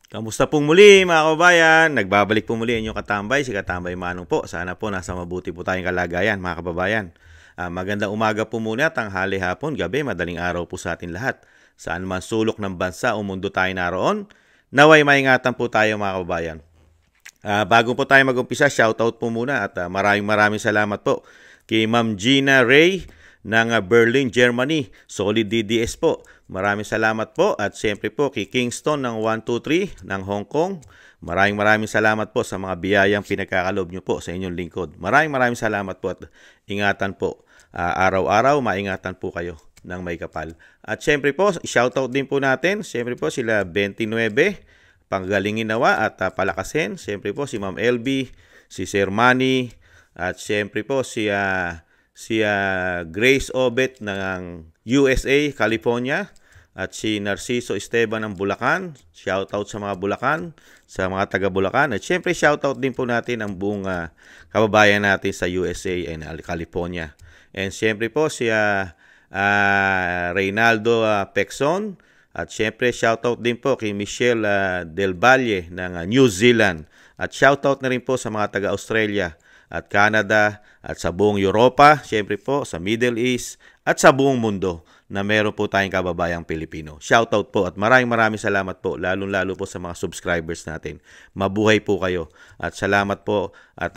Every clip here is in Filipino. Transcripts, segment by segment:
Kamusta pong muli mga kababayan? Nagbabalik po muli ang inyong katambay, si Katambay Manong po. Sana po nasa mabuti po tayong kalagayan mga kababayan. Magandang umaga po muna, tanghali, hapon, gabi, madaling araw po sa atin lahat. Saan man sulok ng bansa o mundo tayo naroon, naway maingatan po tayo mga kababayan. Bago po tayo mag-umpisa, shoutout po muna at maraming salamat po kay Ma'am Gina Ray ng Berlin, Germany. Solid DDS po. Maraming salamat po at siyempre po kay Kingston ng 123 ng Hong Kong. Maraming salamat po sa mga biyayang pinagkakalob nyo po sa inyong lingkod. Maraming salamat po at ingatan po. Araw-araw, maingatan po kayo ng may kapal. At siyempre po, shoutout din po natin. Siyempre po sila 29, panggalingin nawa at palakasin. Siyempre po si Ma'am LB, si Sir Manny, at siyempre po si Grace Obet ng USA, California, at si Narciso Esteban ng Bulacan. Shoutout sa mga Bulacan, sa mga taga Bulacan. At syempre shoutout din po natin ang buong kababayan natin sa USA and California. And syempre po si Reynaldo Pexon. At syempre shoutout din po kay Michelle Del Valle ng New Zealand. At shoutout na rin po sa mga taga Australia at Canada at sa buong Europa, syempre po sa Middle East at sa buong mundo na meron po tayong kababayang Pilipino. Shoutout po at maraming salamat po, lalong-lalo po sa mga subscribers natin. Mabuhay po kayo at salamat po at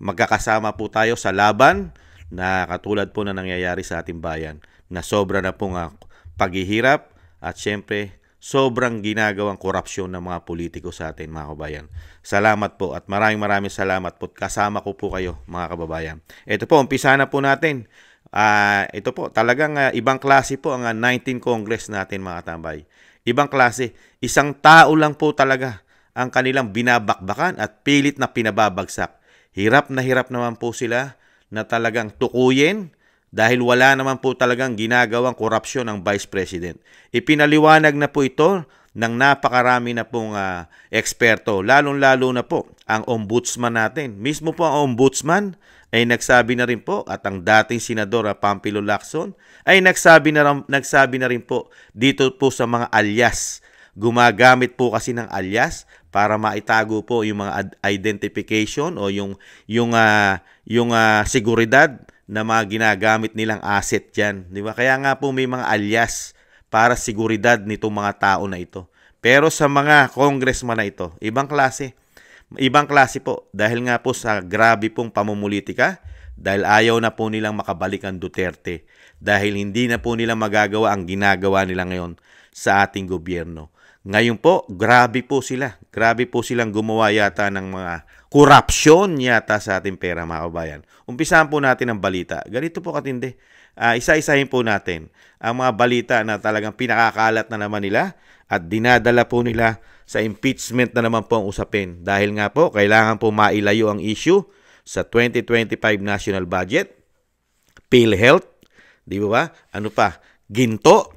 magkakasama po tayo sa laban na katulad po na nangyayari sa ating bayan na sobra na pong paghihirap at syempre sobrang ginagawang korupsyon ng mga politiko sa atin mga kababayan. Salamat po at maraming salamat po. Kasama ko po kayo mga kababayan. Ito po, umpisa na po natin. Ito po, talagang ibang klase po ang 19 Congress natin mga tambay. Ibang klase. Isang tao lang po talaga ang kanilang binabakbakan at pilit na pinababagsak. Hirap naman po sila na talagang tukuyin dahil wala naman po talagang ginagawang korupsyon ng Vice President. Ipinaliwanag na po ito ng napakarami na pong eksperto, lalong-lalo na po ang ombudsman natin. Mismo po ang ombudsman ay nagsabi na rin po at ang dating senador Pampilo Lacson ay nagsabi na rin po dito po sa mga alias. Gumagamit po kasi ng alias para maitago po yung mga identification o yung seguridad na mga ginagamit nilang asset dyan. Di ba? Kaya nga po may mga alias para seguridad nitong mga tao na ito. Pero sa mga congressman na ito, ibang klase. Ibang klase po dahil nga po sa grabe pong pamumulitika, dahil ayaw na po nilang makabalik ang Duterte, dahil hindi na po nila magagawa ang ginagawa nila ngayon sa ating gobyerno. Ngayon po, grabe po sila. Grabe po silang gumawa yata ng mga korupsyon yata sa ating pera mga kabayan. Umpisahan po natin ang balita. Ganito po katindi. Isa-isahin po natin ang mga balita na talagang pinakakalat na naman nila at dinadala po nila sa impeachment na naman po ang usapin. Dahil nga po, kailangan po mailayo ang issue sa 2025 national budget, PhilHealth, di ba? Ano pa? Ginto.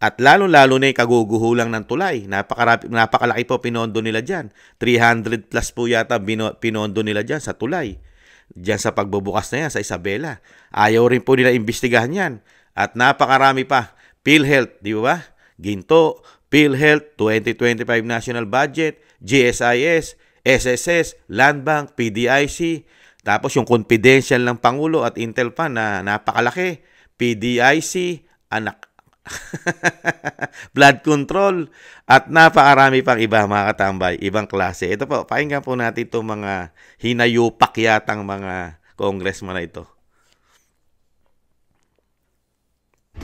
At lalo-lalo na yung kaguguhulang ng tulay. Napakalaki po pinondo nila dyan. 300 plus po yata pinondo nila dyan sa tulay. Dyan sa pagbubukas na yan sa Isabela. Ayaw rin po nila imbestigahan yan. At napakarami pa. PhilHealth, di ba? Ginto, PhilHealth, 2025 National Budget, GSIS, SSS, Land Bank, PDIC, tapos yung confidential ng Pangulo at Intel pa na napakalaki, PDIC, anak, blood control, at napakarami pang iba mga katambay, ibang klase. Ito po, pakinggan po natin itong mga hinayupak yatang mga congressman na ito.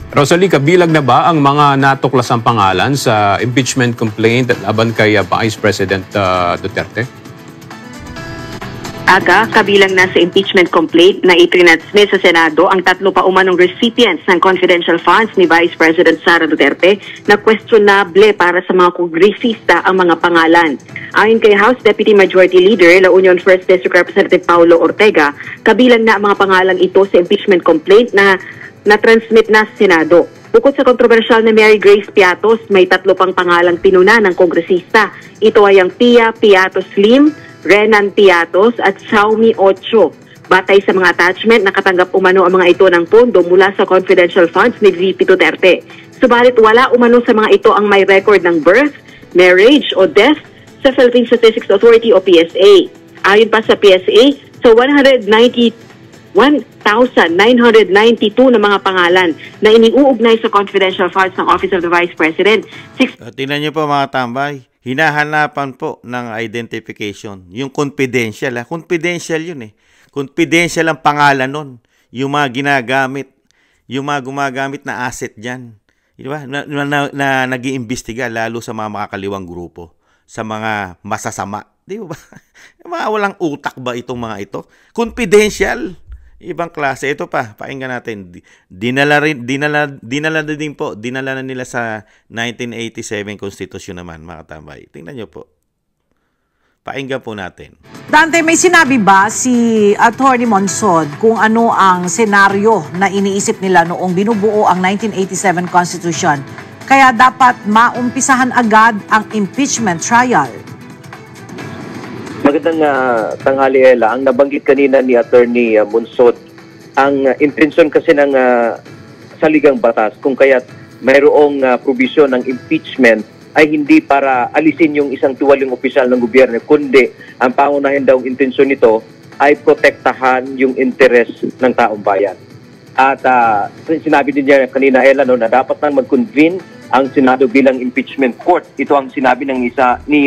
Rosalie, kabilang na ba ang mga natuklasang pangalan sa impeachment complaint laban kay Vice President Duterte? Kabilang na sa impeachment complaint na itrinansmit sa Senado ang 3 pa umanong recipients ng confidential funds ni Vice President Sara Duterte na questionable para sa mga kongresista ang mga pangalan. Ayon kay House Deputy Majority Leader, La Union First District Representative Paulo Ortega, kabilang na ang mga pangalan ito sa impeachment complaint na transmit na sa Senado. Bukod sa kontrobersyal na Mary Grace Piatos, may 3 pang pangalang pinuna ng kongresista. Ito ay ang Pia Piatos Lim, Renan Piatos at Xiaomi Ocho. Batay sa mga attachment, nakatanggap umano ang mga ito ng pondo mula sa confidential funds ni VP Duterte. Subalit wala umano sa mga ito ang may record ng birth, marriage o death sa Philippine Statistics Authority o PSA. Ayon pa sa PSA, sa 1,992 na mga pangalan na iniuugnay sa confidential funds ng Office of the Vice President. Tingnan niyo po mga tambay, hinahanapan po ng identification. Yung confidential, confidential yun eh. Confidential ang pangalan nun. Yung mga ginagamit, yung mga gumagamit na asset dyan. Diba? Na nag-iimbestiga lalo sa mga makakaliwang grupo, sa mga masasama. Di ba? Mga walang utak ba itong mga ito? Confidential. Ibang klase. Ito pa, pakinggan natin. Dinala na nila sa 1987 Constitution naman, mga tambay. Tingnan nyo po. Pakinggan po natin. Dante, may sinabi ba si Atty. Monsod kung ano ang senaryo na iniisip nila noong binubuo ang 1987 Constitution? Kaya dapat maumpisahan agad ang impeachment trial. Magandang tanghali, Ella. Ang nabanggit kanina ni Atty. Monsod, ang intensyon kasi ng saligang batas kung kaya't mayroong provision ng impeachment ay hindi para alisin yung isang tuwaling opisyal ng gobyerno, kundi ang pangunahin daw intensyon nito ay protektahan yung interes ng taong bayan. At sinabi din niya kanina, Ella, na dapat nang mag-convene ang Senado bilang impeachment court. Ito ang sinabi ni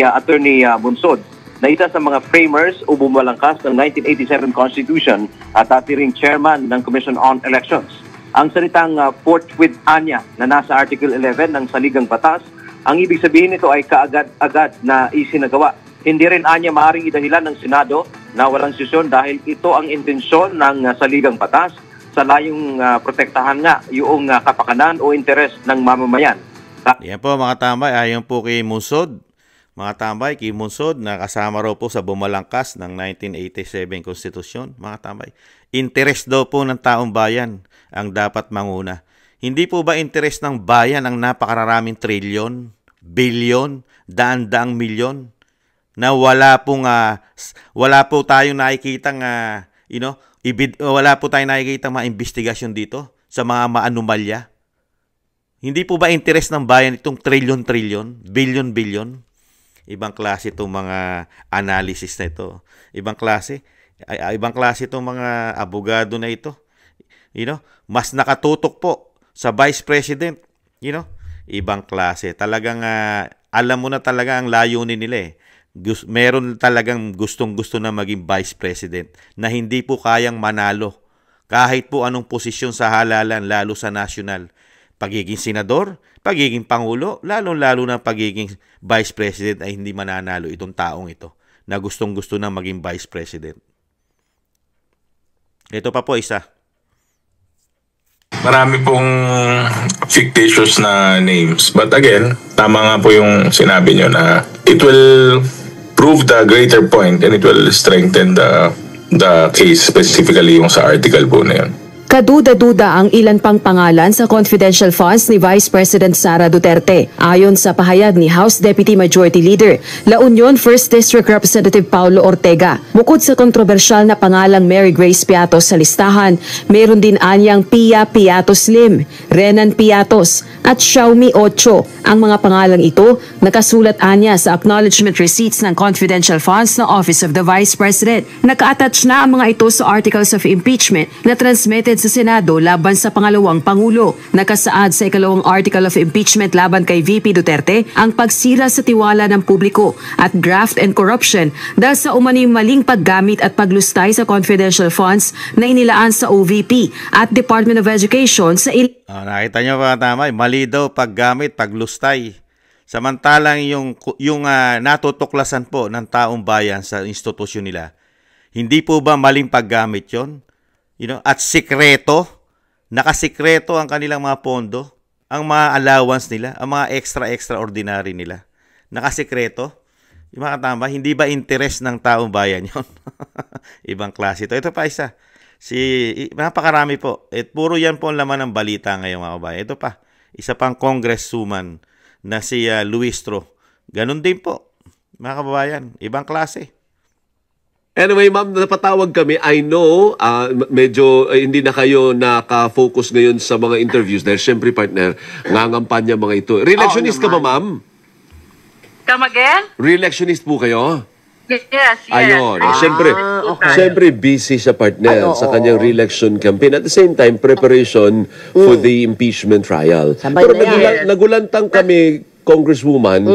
Atty. Monsod, na isa sa mga framers o bumalangkas ng 1987 Constitution at dati ring chairman ng Commission on Elections. Ang salitang forthwith anya na nasa Article 11 ng Saligang Batas, ang ibig sabihin nito ay kaagad-agad na isinagawa. Hindi rin anya maaaring idahilan ng Senado na walang sesyon dahil ito ang intensyon ng Saligang Batas sa layong protektahan nga yung kapakanan o interes ng mamamayan. Yan po mga tambay, ayon po kay Monsod. Mga tambay, kay Monsod na kasama raw po sa bumalangkas ng 1987 Constitution. Mga tambay, interes daw po ng taong bayan ang dapat manguna. Hindi po ba interes ng bayan ang napakararaming trilyon, bilyon, daan-daang milyon na wala po tayong nakikitang wala po tayong nakikitang maimbestigasyon dito sa mga maanumalya? Hindi po ba interes ng bayan itong trilyon-trilyon, bilyon-bilyon? Ibang klase itong mga analysis na ito. Ibang klase itong mga abogado na ito. Mas nakatutok po sa Vice President, ibang klase. Talagang alam mo na talaga ang layunin nila eh. Meron talagang gustong-gusto na maging Vice President na hindi po kayang manalo kahit po anong posisyon sa halalan, lalo sa national. Pagiging senador, pagiging pangulo, lalo-lalo na pagiging Vice President ay hindi mananalo itong taong ito na gustong-gusto na maging Vice President. Ito pa po isa. Marami pong fictitious na names. But again, tama nga po yung sinabi nyo na it will prove the greater point and it will strengthen the case, specifically yung sa article po na yun. Kaduda-duda ang ilan pang pangalan sa confidential funds ni Vice President Sara Duterte. Ayon sa pahayag ni House Deputy Majority Leader, La Union 1st District Representative Paulo Ortega. Bukod sa kontrobersyal na pangalang Mary Grace Piatos sa listahan, meron din anyang Pia Piatos Lim, Renan Piatos at Xiaomi Ocho. Ang mga pangalang ito nakasulat anya sa acknowledgement receipts ng confidential funds ng Office of the Vice President. Naka-attach na ang mga ito sa articles of impeachment na transmitted sa Senado laban sa pangalawang Pangulo. Nakasaad sa ikalawang article of impeachment laban kay VP Duterte ang pagsira sa tiwala ng publiko at graft and corruption dahil sa umano'y maling paggamit at paglustay sa confidential funds na inilaan sa OVP at Department of Education sa nakita nyo ba tama? Mali daw paggamit, paglustay. Samantalang yung natutuklasan po ng taong bayan sa institusyon nila, hindi po ba maling paggamit yon? At sikreto, nakasikreto ang kanilang mga pondo, ang mga allowance nila, ang mga extraordinary nila. Nakasikreto. Yung mga tama, hindi ba interest ng taong bayan yon? Ibang klase ito. Ito pa isa. Napakarami po. Puro yan po ang laman ng balita ngayon mga kabayan. Ito pa, isa pang congresswoman na si Luistro. Ganun din po, mga kababayan. Ibang klase. Anyway, ma'am, napatawag kami. I know, medyo hindi na kayo naka-focus ngayon sa mga interviews dahil syempre, partner, ngangampanya mga ito. Re-electionist ka ba, ma'am? Come again? Re-electionist po kayo? Yes. Ayun. Really. Siyempre busy sa partner sa kanyang re-election campaign. At the same time, preparation for the impeachment trial. Pero nagulantang kami, Congresswoman,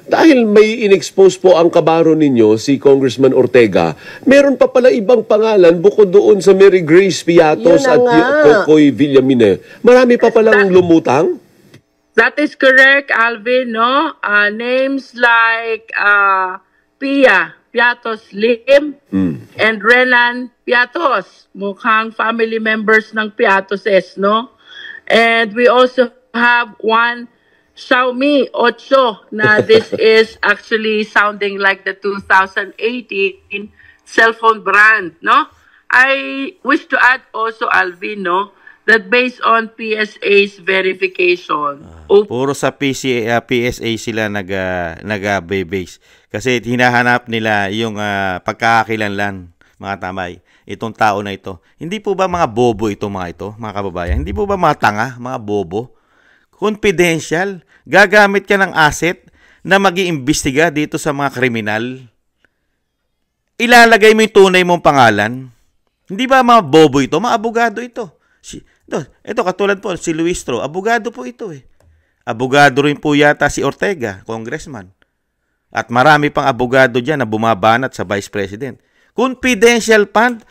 dahil may in-expose po ang kabaro ninyo, si Congressman Ortega, meron pa pala ibang pangalan bukod doon sa Mary Grace Piatos at Kokoy Villamine. Marami pa palang lumutang? That is correct, Alvin, no? Names like Pia Piatos Lim and Renan Piatos, mukhang family members ng Piatoses, no? And we also have one Xiaomi 8 na this is actually sounding like the 2018 cellphone brand, no? I wish to add also, Alvin, no, that based on PSA's verification. Puro sa PSA sila nag-base. Kasi hinahanap nila yung pagkakakilanlan, mga tamay, itong tao na ito. Hindi po ba mga bobo ito, mga kababayan? Hindi po ba mga tanga, mga bobo? Confidential. Gagamit ka ng asset na mag-iimbestiga dito sa mga kriminal. Ilalagay mo yung tunay mong pangalan. Hindi ba mga bobo ito? Mga abogado ito. Ito katulad po, si Luistro, abogado po ito eh. Abogado rin po yata si Ortega, congressman. At marami pang abogado dyan na bumabanat sa vice president. Confidential fund,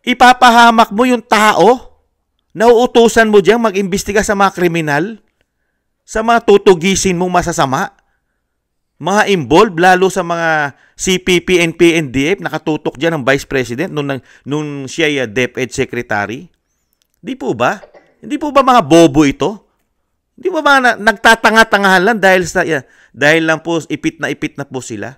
ipapahamak mo yung tao na uutusan mo dyan mag-imbestiga sa mga kriminal, sa mga tutugisin mong masasama, mga involved, lalo sa mga CPP, NP, NDF, nakatutok dyan ng vice president nung siya DepEd secretary. Di po ba? Hindi po ba mga bobo ito? Hindi po ba nagtatanga-tangahan lang dahil lang po ipit na po sila?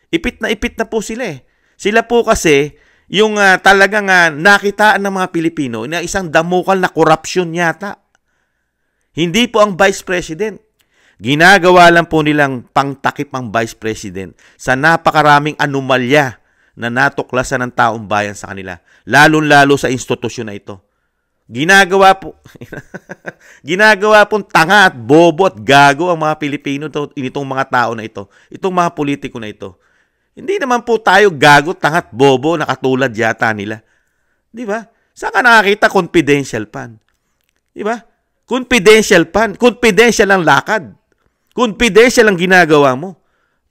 Ipit na po sila eh. Sila po kasi yung talagang nakitaan ng mga Pilipino na isang damukal na korupsyon yata. Hindi po ang Vice President. Ginagawa lang po nilang pangtakip ang Vice President sa napakaraming anomalya na natuklasan ng taong bayan sa kanila. Lalo-lalo sa institusyon na ito. Ginagawa pong tanga at bobo at gago ang mga Pilipino itong mga tao na ito. Itong mga politiko na ito. Hindi naman po tayo gago, tanga at bobo na katulad yata nila. Di ba? Saan ka nakakita confidential fund? Di ba? Confidential fund. Confidential ang lakad. Confidential ang ginagawa mo.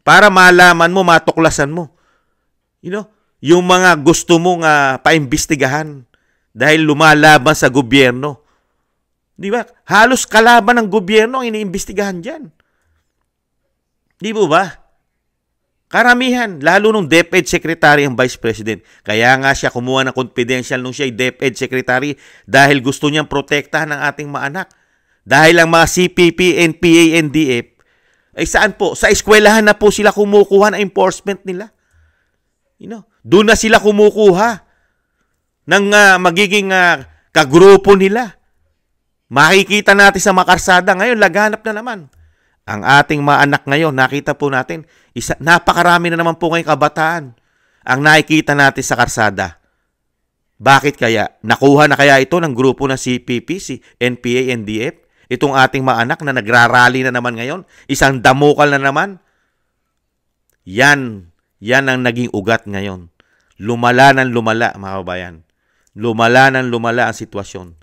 Para malaman mo, matuklasan mo. Yung mga gusto mong paimbestigahan. Dahil lumalaban sa gobyerno. Di ba? Halos kalaban ng gobyerno ang iniimbestigahan dyan. Di ba? Karamihan, lalo nung DepEd Secretary ang Vice President. Kaya nga siya kumuha ng confidential nung siya ay DepEd Secretary dahil gusto niyang protektahan ang ating mga anak. Dahil ang mga CPP, NPA, NDF, ay saan po? Sa eskwelahan na po sila kumukuha ng enforcement nila. Doon na sila kumukuha ng magiging kagrupo nila. Makikita natin sa makarsada ngayon, laganap na naman. Ang ating mga anak ngayon, nakita po natin, napakarami na naman po ngayong kabataan ang nakikita natin sa karsada. Bakit kaya? Nakuha na kaya ito ng grupo ng CPP, si NPA, NDF? Itong ating mga anak na nagrarally na naman ngayon? Isang damukal na naman? Yan ang naging ugat ngayon. Lumala ng lumala, mga kabayan. Lumala ng lumala ang sitwasyon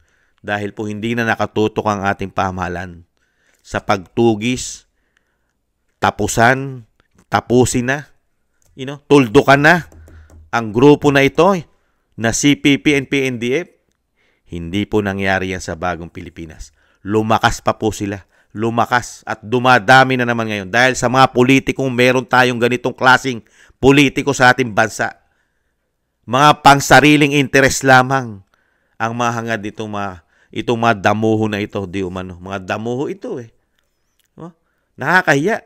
dahil po hindi na nakatutok ang ating pamahalaan sa pagtugis, tapusin na, tuldukan na ang grupo na ito na CPP, NP, NDF. Hindi po nangyari yan sa bagong Pilipinas. Lumakas pa po sila. Lumakas at dumadami na naman ngayon dahil sa mga politikong meron tayong ganitong klaseng politiko sa ating bansa. Mga pangsariling interes lamang ang mahangad itong mga damuho na ito, di umano. Mga damuho ito eh. Nakakahiya.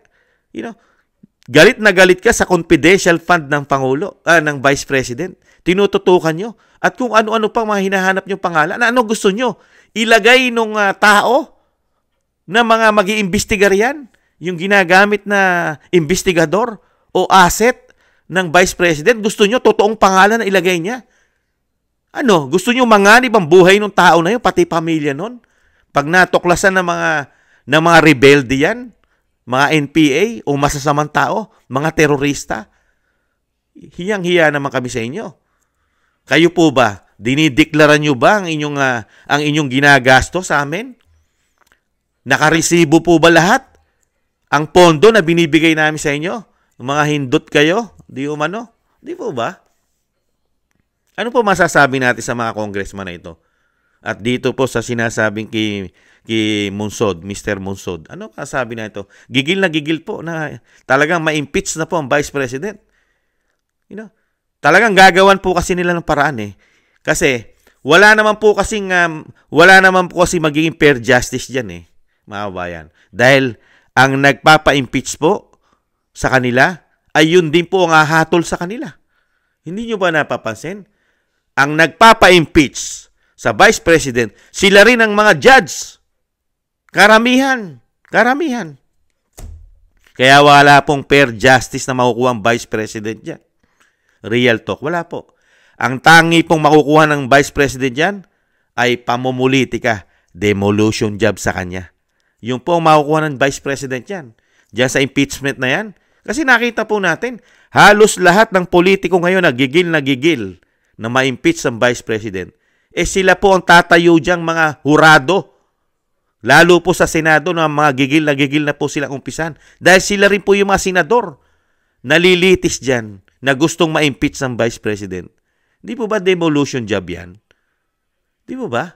Galit na galit ka sa confidential fund ng Pangulo, ng Vice President. Tinututukan nyo. At kung ano-ano pang mga hinahanap nyo pangalan, ano gusto nyo? Ilagay nung tao na mga mag-iimbestigar yan? Yung ginagamit na investigador o asset ng Vice President, gusto nyo totoong pangalan na ilagay niya? Gusto nyo manganib ang buhay ng tao na yun, pati pamilya nun? Pag natuklasan ng mga rebelde yan, Mga NPA o masasamang tao? Mga terorista? Hiyang-hiya naman kami sa inyo. Kayo po ba, dinideklara nyo ba ang inyong ginagasto sa amin? Nakaresibo po ba lahat? Ang pondo na binibigay namin sa inyo? Mga hindot kayo? Di umano? Di po ba? Ano po masasabi natin sa mga congressman na ito? At dito po sa sinasabing kay Monsod, Mr. Monsod, ano masasabi na ito? Gigil na gigil po na talagang ma-impeach na po ang Vice President. Talagang gagawan po kasi nila ng paraan eh. Kasi wala naman po kasi magiging fair justice diyan eh, mga kabayan. Dahil ang nagpapa-impeach po sa kanila ay yun din po ang hahatol sa kanila. Hindi nyo ba napapansin? Ang nagpapa-impeach sa Vice President, sila rin ang mga judge. Karamihan. Kaya wala pong fair justice na makukuha ang Vice President dyan. Real talk, wala po. Ang tangi pong makukuha ng Vice President dyan ay pamumulitika, demolition job sa kanya. Yung po ang makukuha ng Vice President yan. Diyan sa impeachment na yan. Kasi nakita po natin, halos lahat ng politiko ngayon na gigil na ma-impeach ang Vice President. Sila po ang tatayo diyang mga hurado. Lalo po sa Senado na mga gigil na po silang umpisan. Dahil sila rin po yung mga senador nalilitis dyan na gustong ma-impeach ng Vice President. Di po ba demolition job yan? Di po ba?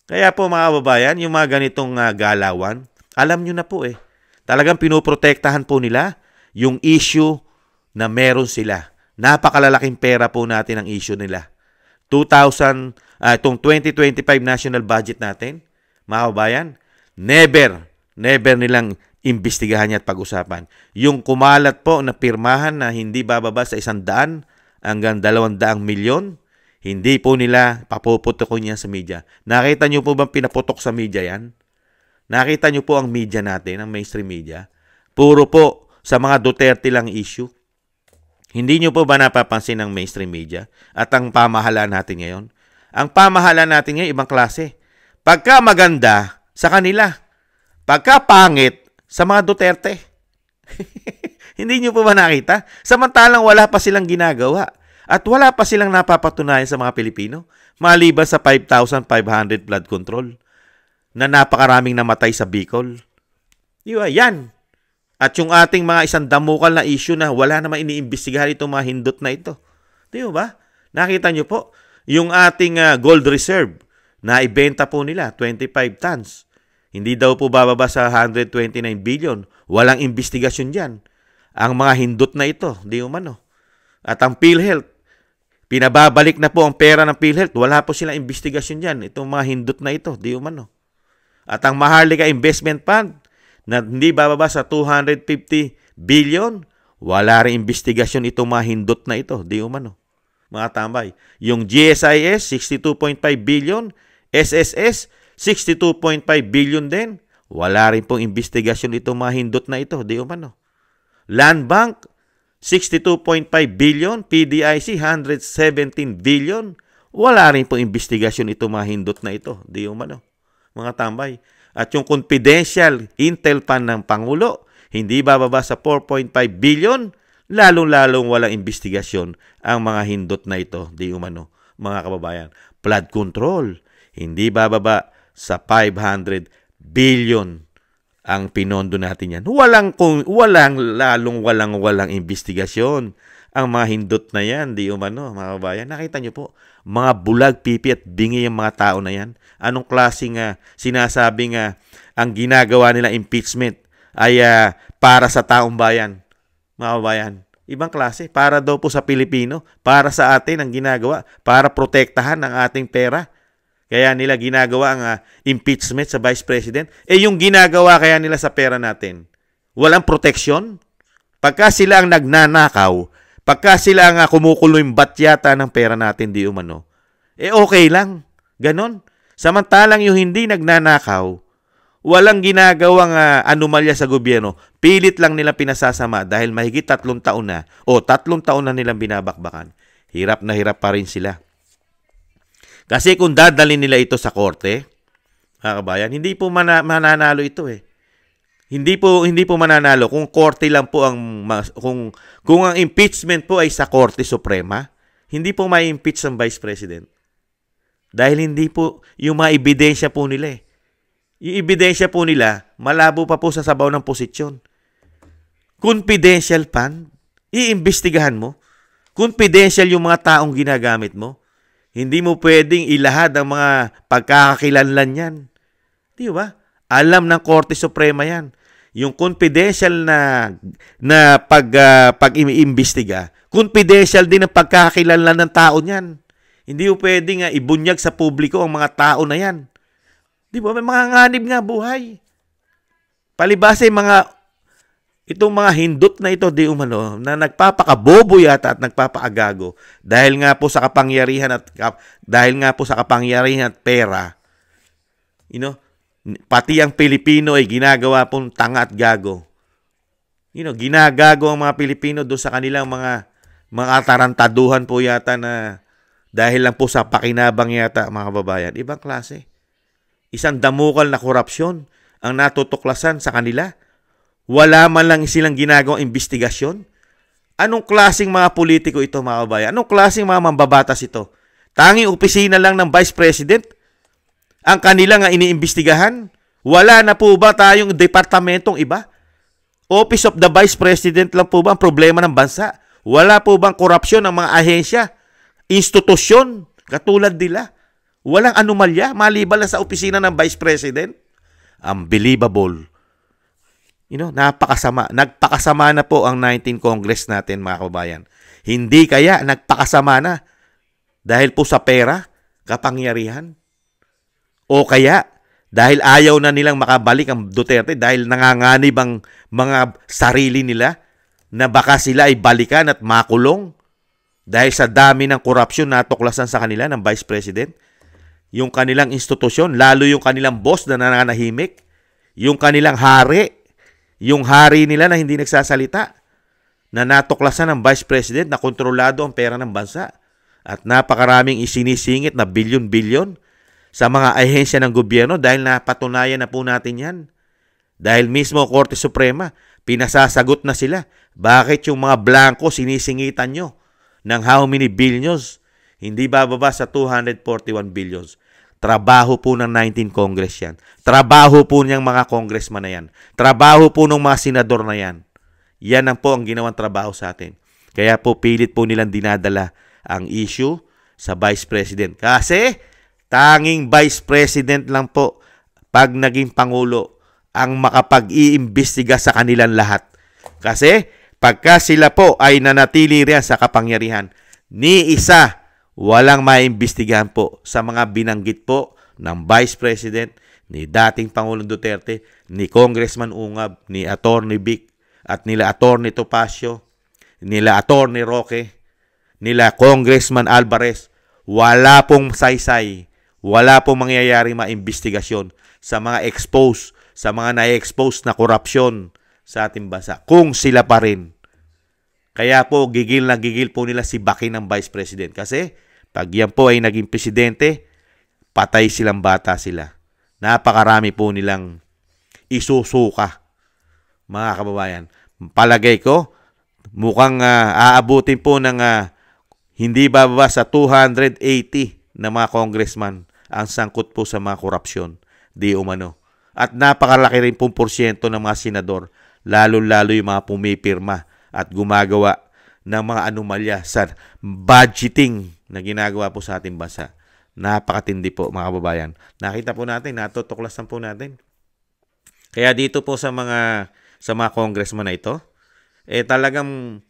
Kaya po mga kababayan, yung mga ganitong galawan, alam nyo na po eh. Talagang pinoprotektahan po nila yung issue na meron sila. Napakalalaking pera po natin ang issue nila. Itong 2025 national budget natin, mga kababayan, never nilang imbestigahan niya at pag-usapan. Yung kumalat po na pirmahan na hindi bababa sa 100 hanggang 200 milyon, hindi po nila papuputok niya sa media. Nakita niyo po bang pinaputok sa media yan? Nakita niyo po ang media natin, ang mainstream media? Puro po sa mga Duterte lang issue. Hindi niyo po ba napapansin ang mainstream media at ang pamahalaan natin ngayon? Ang pamahalaan natin ngayon, ibang klase. Pagka maganda, sa kanila. Pagka pangit, sa mga Duterte. Hindi niyo po ba nakita? Samantalang wala pa silang ginagawa. At wala pa silang napapatunayan sa mga Pilipino. Maliban sa 5,500 flood control na napakaraming namatay sa Bicol. Yan. At yung ating mga isang damukal na issue na wala namang iniimbestigahan itong mga hindot na ito. Di ba? Nakita nyo po, yung ating gold reserve na ibenta po nila, 25 tons. Hindi daw po bababa sa 129 billion. Walang investigasyon dyan. Ang mga hindot na ito, di umano. At ang PhilHealth, pinababalik na po ang pera ng PhilHealth. Wala po silang investigasyon dyan. Itong mga hindot na ito, di umano. At ang Maharlika Investment Fund, na hindi bababa sa 250 billion, wala rin investigasyon itong mga hindot na ito, di umano. Mga tambay. Yung GSIS, 62.5 billion, SSS, 62.5 billion din. Wala rin pong investigasyon itong mga hindot na ito, di umano. Land Bank, 62.5 billion, PDIC, 117 billion. Wala rin pong investigasyon itong mga hindot na ito, di umano. Mga tambay. At yung confidential intel fund ng Pangulo, hindi bababa sa 4.5 billion, lalong-lalong walang investigasyon ang mga hindot na ito, di umano, mga kababayan. Flood control, hindi bababa sa 500 billion ang pinondo natin yan. Walang investigasyon ang mga hindot na yan, di umano, mga kababayan. Nakita nyo po, mga bulag, pipi at bingi yung mga tao na yan. Anong klaseng sinasabing ang ginagawa nila impeachment ay para sa taong bayan, mga kababayan. Ibang klase, para daw po sa Pilipino, para sa atin ang ginagawa, para protektahan ang ating pera. Kaya nila ginagawa ang impeachment sa Vice President. Yung ginagawa kaya nila sa pera natin, walang proteksyon. Pagka sila ang nagnanakaw, pagka sila ang kumukulo yung batyata ng pera natin, di umano, okay lang. Ganon. Samantalang yung hindi nagnanakaw, walang ginagawang anomalya sa gobyerno, pilit lang nila pinasasama dahil mahigit 3 taon na o 3 taon na nilang binabakbakan. Hirap na hirap pa rin sila. Kasi kung dadalhin nila ito sa korte, mga kabayan, hindi po mananalo ito eh. Hindi po mananalo kung korte lang po kung ang impeachment po ay sa Korte Suprema, hindi po mai-impeach ang Vice President. Dahil hindi po yung mga ebidensya po nila eh. Yung ebidensya po nila, malabo pa po sa sabaw ng posisyon. Confidential fund, iimbestigahan mo. Confidential yung mga taong ginagamit mo. Hindi mo pwedeng ilahad ang mga pagkakakilanlan yan. Di ba? Alam ng Korte Suprema yan. Yung confidential na pag-iimbestiga, confidential din ang pagkakakilanlan ng tao niyan. Hindi mo pwedeng ibunyag sa publiko ang mga tao na yan. Di ba? May mga nganib nga buhay. Palibasa itong mga hindot na ito, na nagpapakabobo yata at nagpapakagago dahil nga po sa kapangyarihan at pera. Pati ang Pilipino ay ginagawa pong tanga at gago. Ginagago ang mga Pilipino doon sa kanilang mga atarantaduhan po yata na dahil lang po sa pakinabang yata, mga kababayan. Ibang klase. Isang damukal na korupsyon ang natutuklasan sa kanila. Wala man lang silang ginagawang investigasyon. Anong klaseng mga politiko ito, mga kababayan? Anong klaseng mga mambabatas ito? Tanging opisina lang ng Vice President ang kanila nga iniimbestigahan? Wala na po ba tayong departamentong iba? Office of the Vice President lang po ba ang problema ng bansa? Wala po bang korupsyon ng mga ahensya, institusyon, katulad nila? Walang anomalya, maliban lang sa opisina ng Vice President? Unbelievable. Napakasama. Nagpakasama na po ang 19 Congress natin, mga kababayan. Hindi kaya nagpakasama na dahil po sa pera, kapangyarihan? O kaya dahil ayaw na nilang makabalik ang Duterte dahil nanganganib ang mga sarili nila na baka sila ay balikan at makulong dahil sa dami ng korupsyon na tuklasan sa kanila ng Vice President? Yung kanilang institusyon, lalo yung kanilang boss na nananahimik, yung kanilang hari, yung hari nila na hindi nagsasalita, na natuklasan ng Vice President na kontrolado ang pera ng bansa at napakaraming isinisingit na bilyon-bilyon sa mga ahensya ng gobyerno dahil napatunayan na po natin yan. Dahil mismo Korte Suprema, pinasasagot na sila. Bakit yung mga blanco sinisingitan nyo ng how many billions? Hindi bababa sa 241 billions. Trabaho po ng 19 Congress yan. Trabaho po niyang mga congressman na yan. Trabaho po ng mga senador na yan. Yan ang po ang ginawang trabaho sa atin. Kaya po pilit po nilang dinadala ang issue sa Vice President. Kasi tanging Vice President lang po pag naging Pangulo ang makapag-iimbestiga sa kanilang lahat. Kasi pagka sila po ay nanatili riyan sa kapangyarihan, ni isa walang maimbestigahan po sa mga binanggit po ng Vice President, ni dating Pangulong Duterte, ni Congressman Ungab, ni Attorney Vic, at nila Attorney Topacio, nila Attorney Roque, nila Congressman Alvarez. Wala pong saysay, wala pong mangyayaring maimbestigasyon sa mga sa mga na-expose na korupsyon sa ating bansa kung sila pa rin. Kaya po gigil na gigil po nila si Bakin ng Vice President kasi pag yan po ay naging presidente, patay silang bata sila. Napakarami po nilang isusuka, mga kababayan. Palagay ko, mukhang aabutin po ng hindi bababa sa 280 na mga congressman ang sangkot po sa mga korupsyon. Di umano. At napakalaki rin pong porsyento ng mga senador, lalo-lalo yung mga pumipirma at gumagawa ng mga anomalya sa budgeting na ginagawa po sa ating bansa. Napakatindi po, mga kababayan. Nakita po natin, natutuklasan po natin. Kaya dito po sa mga congressman na ito, talagang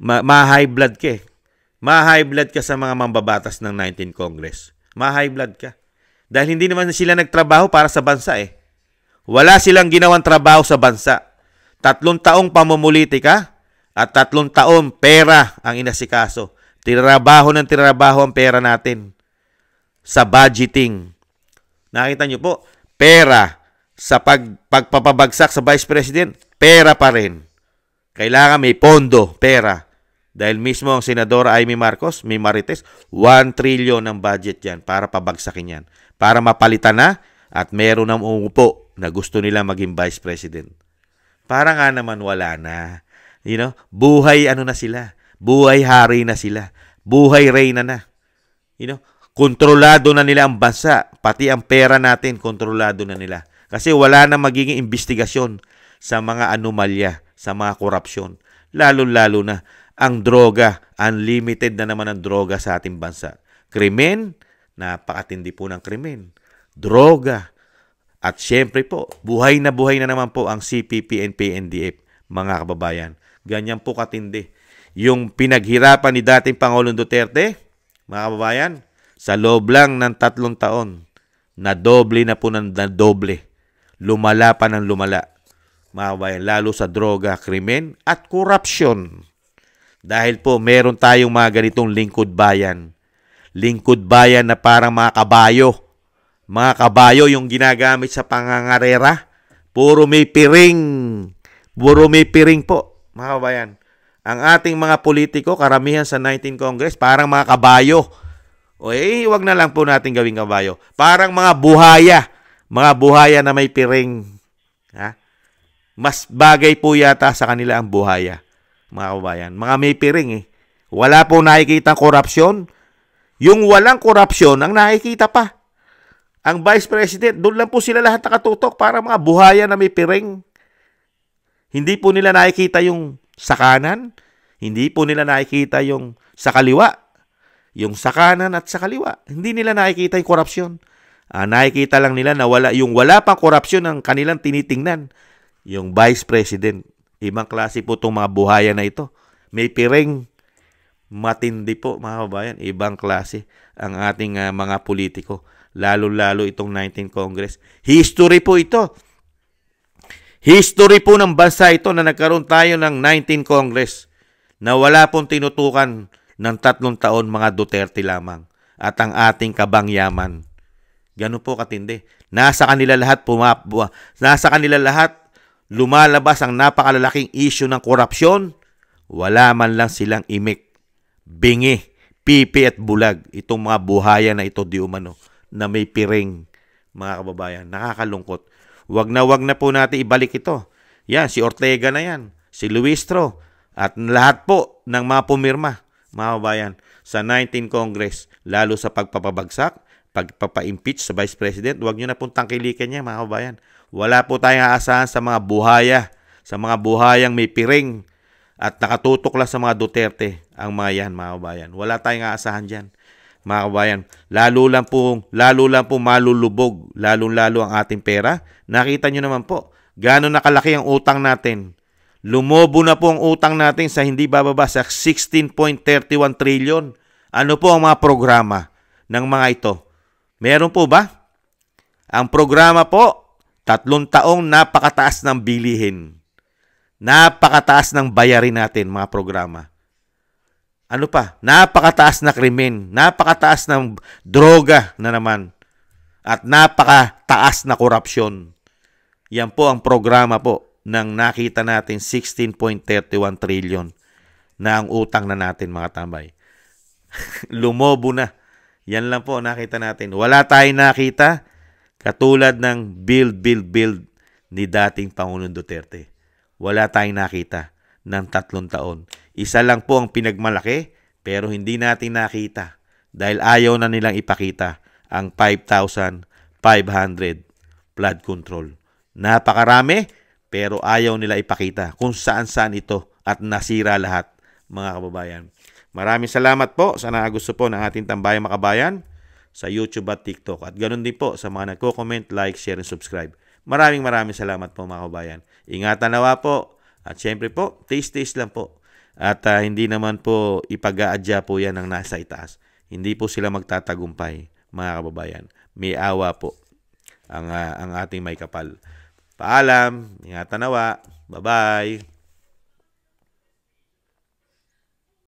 ma-high blood ka eh. Ma-high blood ka sa mga mambabatas ng 19 Congress. Ma-high blood ka. Dahil hindi naman sila nagtrabaho para sa bansa eh. Wala silang ginawang trabaho sa bansa. 3 taong pamumulitika at 3 taong pera ang inasikaso. Tirabaho ng tirabaho ang pera natin sa budgeting. Nakita nyo po, pera sa pagpapabagsak sa Vice President, pera pa rin. Kailangan may pondo, pera. Dahil mismo ang Senadora Amy Marcos, may Marites, 1 trillion ang budget yan para pabagsakin yan. Para mapalitan na at meron ng umupo na gusto nila maging Vice President. Para nga naman wala na. Buhay ano na sila. Buhay hari na sila. Buhay reyna na. Kontrolado na nila ang bansa. Pati ang pera natin, kontrolado na nila. Kasi wala na magiging investigasyon sa mga anomalya, sa mga korupsyon. Lalo-lalo na ang droga. Unlimited na naman ang droga sa ating bansa. Krimen, napakatindi po ng krimen. Droga. At syempre po, buhay na naman po ang CPP and PNDF, mga kababayan. Ganyan po katindi. Yung pinaghirapan ni dating Pangulong Duterte, mga kababayan, sa loob lang ng 3 taon, nadoble na po ng nadoble. Lumala pa ng lumala, mga kababayan, lalo sa droga, krimen at korupsyon. Dahil po meron tayong mga ganitong lingkod bayan. Lingkod bayan na parang mga kabayo. Mga kabayo yung ginagamit sa pangangarera. Puro may piring. Puro may piring po, mga kabayan. Ang ating mga politiko, karamihan sa 19 Congress, parang mga kabayo. Huwag na lang po natin gawing kabayo. Parang mga buhaya. Mga buhaya na may piring. Mas bagay po yata sa kanila ang buhaya, mga kabayan. Mga may piring Wala po nakikita korupsyon. Yung walang korupsyon, ang nakikita pa. Ang Vice President, doon lang po sila lahat nakatutok para mga buhaya na may piring. Hindi po nila nakikita yung sa kanan. Hindi po nila nakikita yung sa kaliwa. Yung sa kanan at sa kaliwa. Hindi nila nakikita yung korupsyon. Nakikita lang nila na yung wala pang korupsyon ang kanilang tinitingnan. Yung Vice President. Ibang klase po itong mga buhaya na ito. May piring. Matindi po, mga kabayan. Ibang klase ang ating mga politiko. Lalo-lalo itong 19 Congress. History po ito. History po ng bansa ito na nagkaroon tayo ng 19 Congress na wala pong tinutukan ng 3 taon mga Duterte lamang at ang ating kabangyaman. Ganun po katindi. Nasa kanila lahat lumalabas ang napakalalaking issue ng korupsyon. Wala man lang silang imik, bingi, pipi at bulag. Itong mga buhaya na ito di umano na may piring, mga kababayan. Nakakalungkot. Wag na po natin ibalik ito. Yan, si Ortega na yan, si Luistro, at lahat po ng mga pumirma, mga kababayan, sa 19 Congress, lalo sa pagpapabagsak, pagpapa-impeach sa Vice President. Wag nyo na pong tangkilikan niya, mga kababayan. Wala po tayong aasahan sa mga buhaya, sa mga buhayang may piring, at nakatutok lang sa mga Duterte, ang mga yan, mga kababayan. Wala tayong aasahan dyan, mga kabayan. Lalo lang po malulubog, lalo ang ating pera. Nakita nyo naman po, gaano nakalaki ang utang natin. Lumobo na po ang utang natin sa hindi bababa sa 16.31 trillion. Ano po ang mga programa ng mga ito? Meron po ba? Ang programa po, 3 taong napakataas ng bilihin. Napakataas ng bayarin natin, mga programa. Ano pa? Napakataas na krimen, napakataas ng droga na naman, at napakataas na korupsyon. Yan po ang programa po ng nakita natin 16.31 trillion na ang utang na natin, mga tambay. Lumobo na. Yan lang po nakita natin. Wala tayong nakita katulad ng build ni dating Pangulong Duterte. Wala tayong nakita ng 3 taon. Isa lang po ang pinagmalaki, pero hindi natin nakita dahil ayaw na nilang ipakita ang 5,500 flood control. Napakarami, pero ayaw nila ipakita kung saan-saan ito at nasira lahat, mga kababayan. Maraming salamat po sa gusto po ng ating Tambayang Makabayan sa YouTube at TikTok. At ganoon din po sa mga nagko-comment, like, share, and subscribe. Maraming salamat po, mga kababayan. Ingatan nawa po. At syempre po, taste lang po. At hindi naman po ipag-aadya po yan ng nasa itaas. Hindi po sila magtatagumpay, mga kababayan. May awa po ang ating may kapal. Paalam, ingatan nawa. Bye-bye.